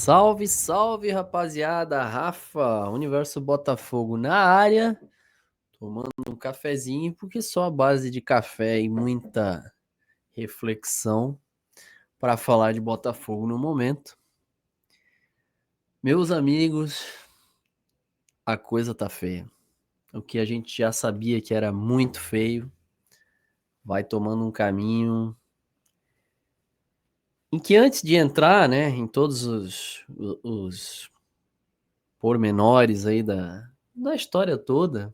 Salve, salve, rapaziada! Rafa, Universo Botafogo na área, tomando um cafezinho, porque só a base de café e muita reflexão para falar de Botafogo no momento. Meus amigos, a coisa tá feia. O que a gente já sabia que era muito feio vai tomando um caminho em que, antes de entrar, né, em todos os pormenores aí da história toda,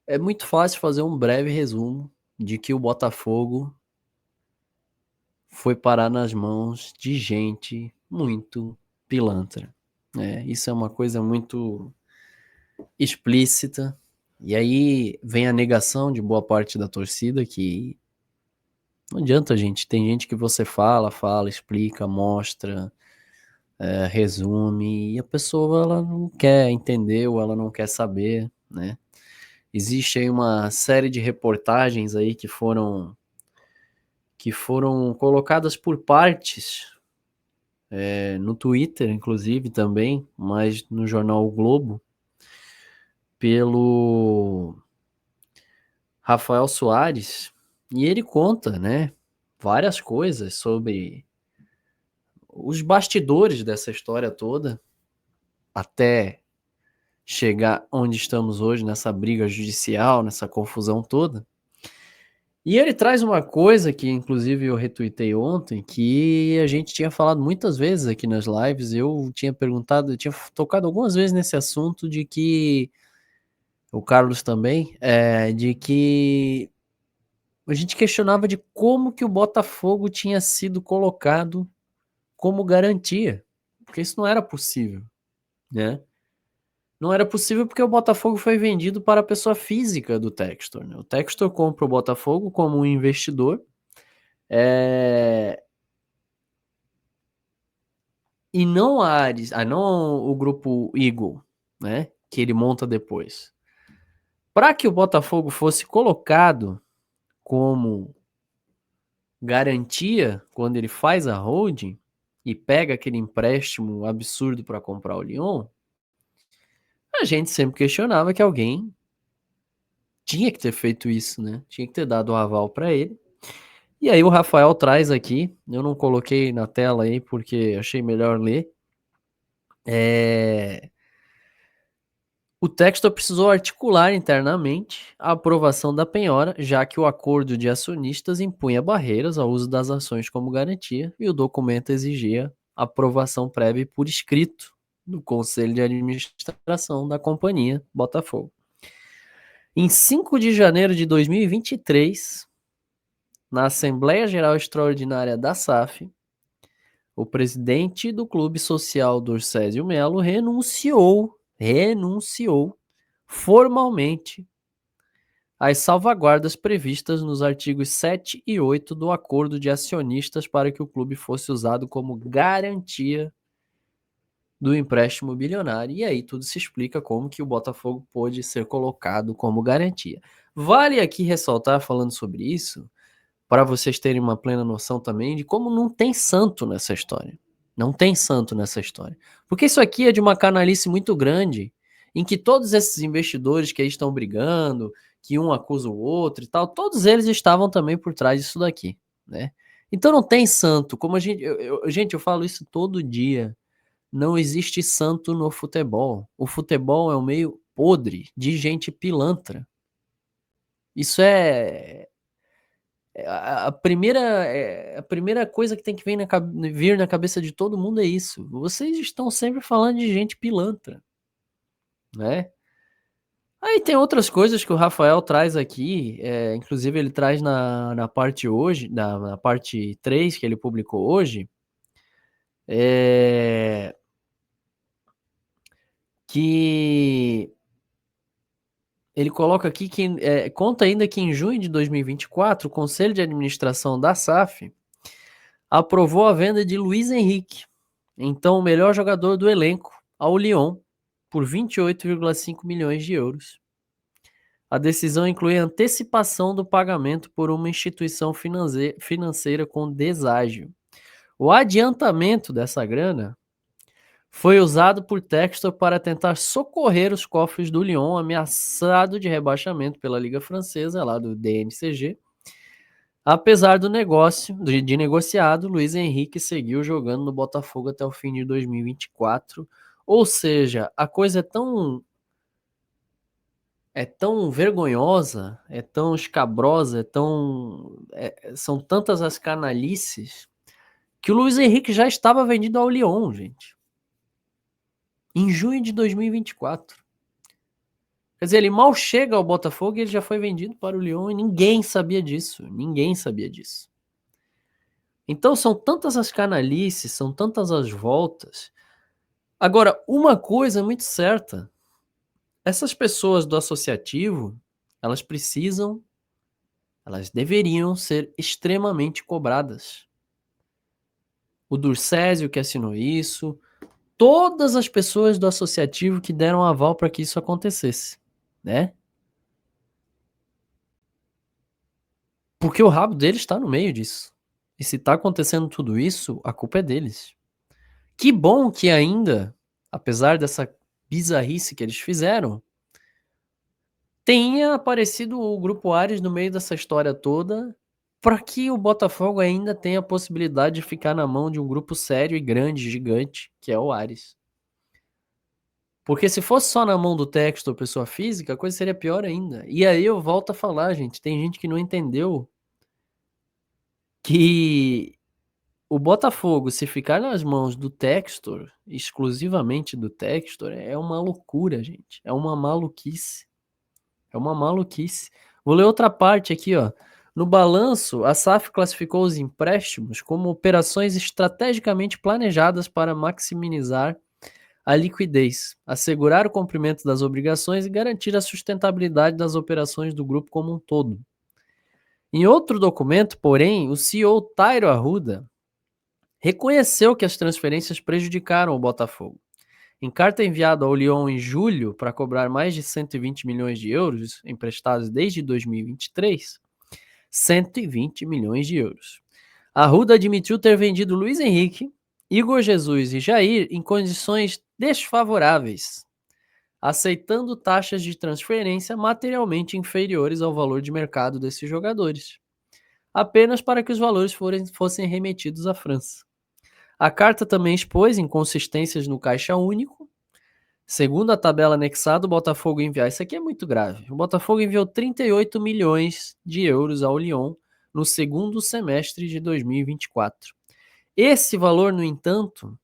é muito fácil fazer um breve resumo de que o Botafogo foi parar nas mãos de gente muito pilantra. Isso é uma coisa muito explícita. E aí vem a negação de boa parte da torcida que não adianta, gente. Tem gente que você fala, explica, mostra, resume, e a pessoa ela não quer entender ou ela não quer saber, né? Existe aí uma série de reportagens aí que foram colocadas por partes, no Twitter, inclusive, também, mas no jornal o Globo, pelo Rafael Soares, e ele conta, né, várias coisas sobre os bastidores dessa história toda, até chegar onde estamos hoje, nessa briga judicial, nessa confusão toda. E ele traz uma coisa que, inclusive, eu retuitei ontem, que a gente tinha falado muitas vezes aqui nas lives. Eu tinha perguntado, eu tinha tocado algumas vezes nesse assunto de que, o Carlos também, de que a gente questionava de como que o Botafogo tinha sido colocado como garantia, porque isso não era possível, né? Não era possível porque o Botafogo foi vendido para a pessoa física do Textor, né? O Textor compra o Botafogo como um investidor, e não a Ares, não o grupo Eagle, né, que ele monta depois. Para que o Botafogo fosse colocado como garantia quando ele faz a holding e pega aquele empréstimo absurdo para comprar o Lyon, a gente sempre questionava que alguém tinha que ter feito isso, né? Tinha que ter dado o aval para ele. E aí o Rafael traz aqui, eu não coloquei na tela aí porque achei melhor ler. O Textor precisou articular internamente a aprovação da penhora, já que o acordo de acionistas impunha barreiras ao uso das ações como garantia e o documento exigia aprovação prévia por escrito do Conselho de Administração da companhia Botafogo. Em 5 de janeiro de 2023, na Assembleia Geral Extraordinária da SAF, o presidente do Clube Social Dorcésio Melo renunciou formalmente às salvaguardas previstas nos artigos 7 e 8 do Acordo de Acionistas para que o clube fosse usado como garantia do empréstimo bilionário. E aí tudo se explica como que o Botafogo pôde ser colocado como garantia. Vale aqui ressaltar, falando sobre isso, para vocês terem uma plena noção também de como não tem santo nessa história. Não tem santo nessa história. Porque isso aqui é de uma canalice muito grande, em que todos esses investidores que aí estão brigando, que um acusa o outro e tal, todos eles estavam também por trás disso daqui, né? Então não tem santo. Como a gente, gente, eu falo isso todo dia. Não existe santo no futebol. O futebol é um meio podre de gente pilantra. Isso a primeira coisa que tem que vir na cabeça de todo mundo é isso. Vocês estão sempre falando de gente pilantra, né? Aí tem outras coisas que o Rafael traz aqui, inclusive ele traz na parte hoje, na parte 3 que ele publicou hoje, que ele coloca aqui que conta ainda que em junho de 2024 o Conselho de Administração da SAF aprovou a venda de Luiz Henrique, então o melhor jogador do elenco, ao Lyon, por 28,5 milhões de euros. A decisão inclui a antecipação do pagamento por uma instituição financeira com deságio. O adiantamento dessa grana foi usado por Textor para tentar socorrer os cofres do Lyon, ameaçado de rebaixamento pela Liga Francesa, lá do DNCG. Apesar do negócio, de negociado, Luiz Henrique seguiu jogando no Botafogo até o fim de 2024. Ou seja, a coisa é tão vergonhosa, é tão escabrosa, são tantas as canalices, que o Luiz Henrique já estava vendido ao Lyon, gente. Em junho de 2024. Quer dizer, ele mal chega ao Botafogo e ele já foi vendido para o Lyon e ninguém sabia disso. Ninguém sabia disso. Então são tantas as canalices, são tantas as voltas. Agora, uma coisa é muito certa. Essas pessoas do associativo, elas deveriam ser extremamente cobradas. O Durcésio que assinou isso, todas as pessoas do associativo que deram aval para que isso acontecesse, né? Porque o rabo deles está no meio disso. E se está acontecendo tudo isso, a culpa é deles. Que bom que ainda, apesar dessa bizarrice que eles fizeram, tenha aparecido o Grupo Ares no meio dessa história toda, para que o Botafogo ainda tenha a possibilidade de ficar na mão de um grupo sério e grande, gigante, que é o Ares. Porque se fosse só na mão do texto ou pessoa física, a coisa seria pior ainda. E aí eu volto a falar, gente, tem gente que não entendeu que o Botafogo, se ficar nas mãos do Textor, exclusivamente do Textor, é uma loucura, gente. É uma maluquice. É uma maluquice. Vou ler outra parte aqui, ó. No balanço, a SAF classificou os empréstimos como operações estrategicamente planejadas para maximizar a liquidez, assegurar o cumprimento das obrigações e garantir a sustentabilidade das operações do grupo como um todo. Em outro documento, porém, o CEO Tairo Arruda reconheceu que as transferências prejudicaram o Botafogo. Em carta enviada ao Lyon em julho para cobrar mais de 120 milhões de euros emprestados desde 2023, 120 milhões de euros. Arruda admitiu ter vendido Luiz Henrique, Igor Jesus e Jair em condições desfavoráveis, aceitando taxas de transferência materialmente inferiores ao valor de mercado desses jogadores, apenas para que os valores fossem remetidos à França. A carta também expôs inconsistências no caixa único. Segundo a tabela anexada, o Botafogo enviou... Isso aqui é muito grave. O Botafogo enviou 38 milhões de euros ao Lyon no segundo semestre de 2024. Esse valor, no entanto,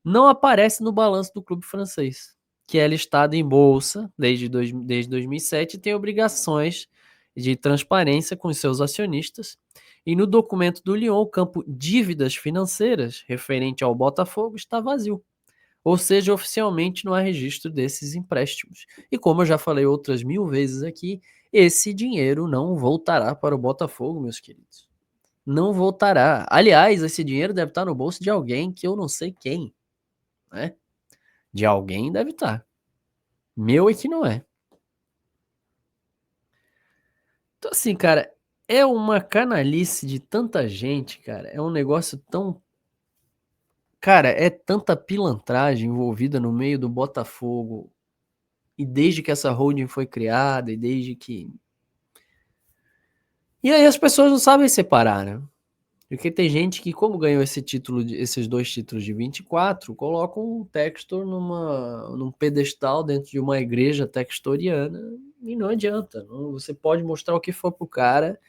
não aparece no balanço do clube francês, que é listado em bolsa desde 2007 e tem obrigações de transparência com seus acionistas. E no documento do Lyon, o campo dívidas financeiras referente ao Botafogo está vazio. Ou seja, oficialmente não há registro desses empréstimos. E como eu já falei outras 1000 vezes aqui, esse dinheiro não voltará para o Botafogo, meus queridos. Não voltará. Aliás, esse dinheiro deve estar no bolso de alguém que eu não sei quem, né? De alguém deve estar. Meu é que não é. Então, assim, cara, é uma canalice de tanta gente, cara. É um negócio tão. Cara, é tanta pilantragem envolvida no meio do Botafogo. E desde que essa holding foi criada, e desde que. E aí as pessoas não sabem separar, né? Porque tem gente que, como ganhou esses 2 títulos de 24, colocam um Textor num pedestal dentro de uma igreja textoriana e não adianta. Você pode mostrar o que for pro cara,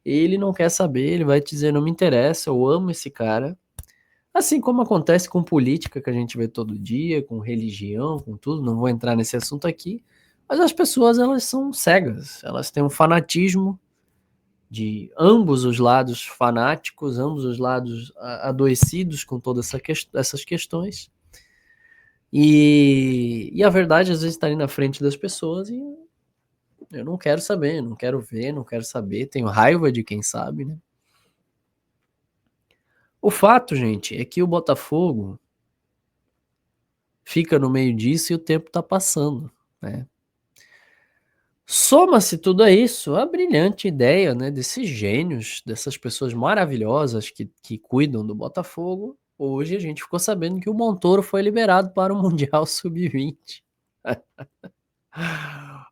ele não quer saber, ele vai te dizer, não me interessa, eu amo esse cara. Assim como acontece com política que a gente vê todo dia, com religião, com tudo, não vou entrar nesse assunto aqui, mas as pessoas, elas são cegas, elas têm um fanatismo de ambos os lados fanáticos, ambos os lados adoecidos com todas essas questões. E a verdade às vezes está ali na frente das pessoas e eu não quero saber, não quero ver, não quero saber, tenho raiva de quem sabe, né? O fato, gente, é que o Botafogo fica no meio disso e o tempo está passando, né? Soma-se tudo a isso a brilhante ideia, né, desses gênios, dessas pessoas maravilhosas que cuidam do Botafogo, hoje a gente ficou sabendo que o Montoro foi liberado para o Mundial Sub-20.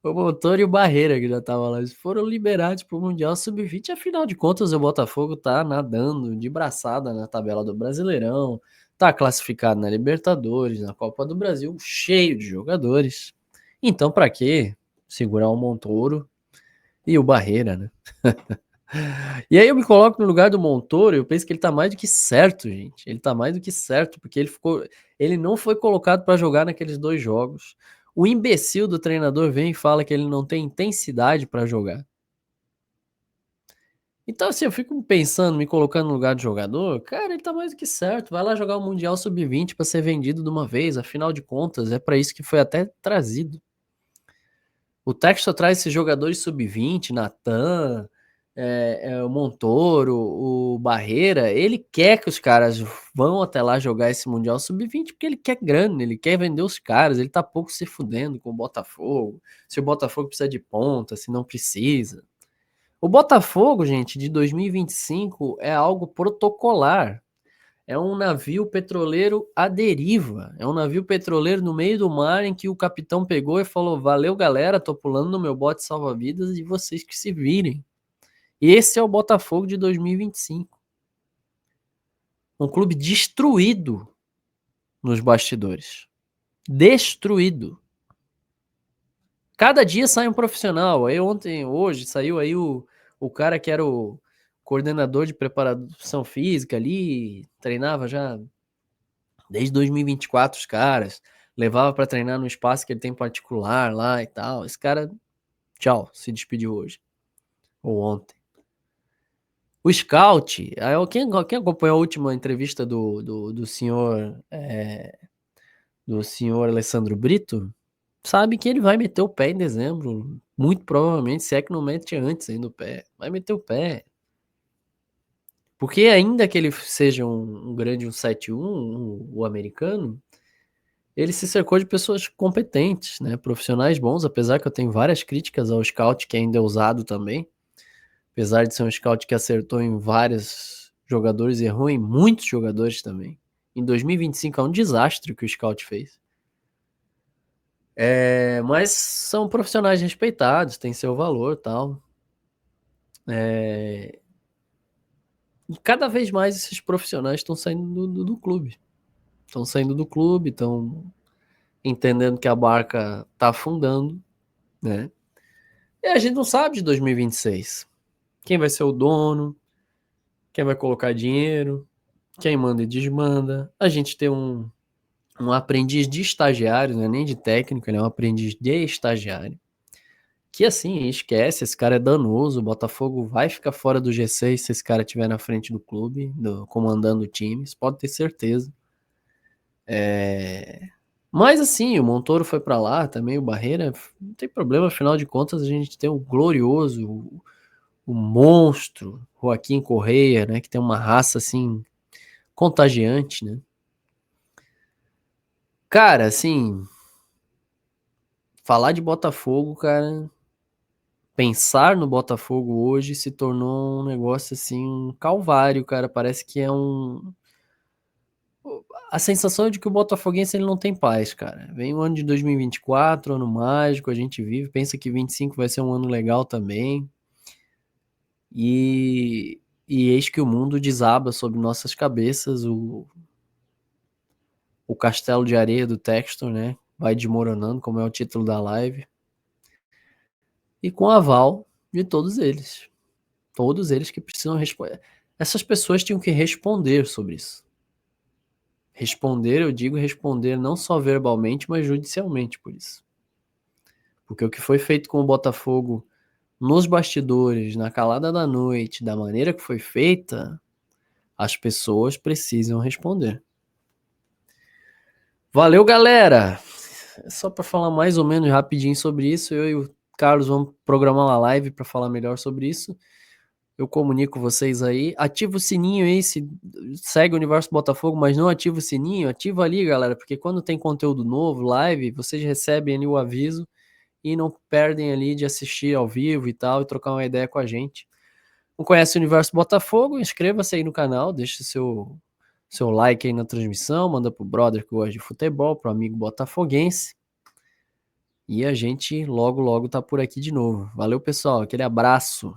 O Montoro e o Barreira, que já estavam lá, eles foram liberados para o Mundial Sub-20. Afinal de contas, o Botafogo tá nadando de braçada na tabela do Brasileirão, tá classificado na Libertadores, na Copa do Brasil, cheio de jogadores. Então, para que segurar o Montoro e o Barreira, né? E aí eu me coloco no lugar do Montoro e eu penso que ele tá mais do que certo, gente. Ele tá mais do que certo, porque ele não foi colocado para jogar naqueles 2 jogos. O imbecil do treinador vem e fala que ele não tem intensidade para jogar. Então, assim, eu fico pensando, me colocando no lugar do jogador, cara, ele tá mais do que certo. Vai lá jogar o Mundial Sub-20 para ser vendido de uma vez, afinal de contas, é para isso que foi até trazido. O Textor traz esses jogadores sub-20, Natan, o Montoro, o Barreira. Ele quer que os caras vão até lá jogar esse Mundial Sub-20 porque ele quer grana, ele quer vender os caras. Ele tá pouco se fudendo com o Botafogo. Se o Botafogo precisa de ponta, se não precisa. O Botafogo, gente, de 2025 é algo protocolar. É um navio petroleiro à deriva. É um navio petroleiro no meio do mar em que o capitão pegou e falou: valeu, galera, tô pulando no meu bote salva-vidas e vocês que se virem. Esse é o Botafogo de 2025. Um clube destruído nos bastidores. Destruído. Cada dia sai um profissional. Aí hoje, saiu aí o cara que era o coordenador de preparação física ali, treinava já desde 2024 os caras, levava para treinar no espaço que ele tem particular lá e tal. Esse cara, tchau, se despediu hoje. Ou ontem. O Scout, quem acompanhou a última entrevista do senhor do senhor Alessandro Brito, sabe que ele vai meter o pé em dezembro. Muito provavelmente, se é que não mete antes ainda o pé. Vai meter o pé. Porque ainda que ele seja um grande 171, o americano, ele se cercou de pessoas competentes, né? Profissionais bons, apesar que eu tenho várias críticas ao scout que ainda é usado também. Apesar de ser um scout que acertou em vários jogadores e errou em muitos jogadores também. Em 2025 é um desastre o que o scout fez. Mas são profissionais respeitados, têm seu valor e tal. E cada vez mais esses profissionais estão saindo do clube. Estão saindo do clube, estão entendendo que a barca está afundando, né? E a gente não sabe de 2026. Quem vai ser o dono, quem vai colocar dinheiro, quem manda e desmanda. A gente tem um aprendiz de estagiário, não é nem de técnico, ele é um aprendiz de estagiário. Que assim, esquece, esse cara é danoso, o Botafogo vai ficar fora do G6 se esse cara estiver na frente do clube, comandando o time, isso pode ter certeza. Mas assim, o Montoro foi para lá também, o Barreira, não tem problema, afinal de contas a gente tem o glorioso, o monstro Joaquim Correia, né, que tem uma raça assim contagiante, né? Cara, assim, falar de Botafogo, cara, pensar no Botafogo hoje se tornou um negócio assim, um calvário, cara. Parece que é a sensação é de que o botafoguense ele não tem paz, cara. Vem o ano de 2024, ano mágico, a gente vive, pensa que 25 vai ser um ano legal também. E eis que o mundo desaba sobre nossas cabeças, o castelo de areia do Textor, né? Vai desmoronando, como é o título da live. E com aval de todos eles. Todos eles que precisam responder. Essas pessoas tinham que responder sobre isso. Responder, eu digo responder não só verbalmente, mas judicialmente por isso. Porque o que foi feito com o Botafogo nos bastidores, na calada da noite, da maneira que foi feita, as pessoas precisam responder. Valeu, galera! Só para falar mais ou menos rapidinho sobre isso, eu e o Carlos vamos programar uma live para falar melhor sobre isso. Eu comunico vocês aí. Ativa o sininho aí, segue o Universo Botafogo, mas não ativa o sininho. Ativa ali, galera, porque quando tem conteúdo novo, live, vocês recebem ali o aviso e não perdem ali de assistir ao vivo e tal, e trocar uma ideia com a gente. Não conhece o Universo Botafogo? Inscreva-se aí no canal, deixe seu like aí na transmissão, manda pro brother que gosta de futebol, pro amigo botafoguense. E a gente logo, logo tá por aqui de novo. Valeu, pessoal. Aquele abraço.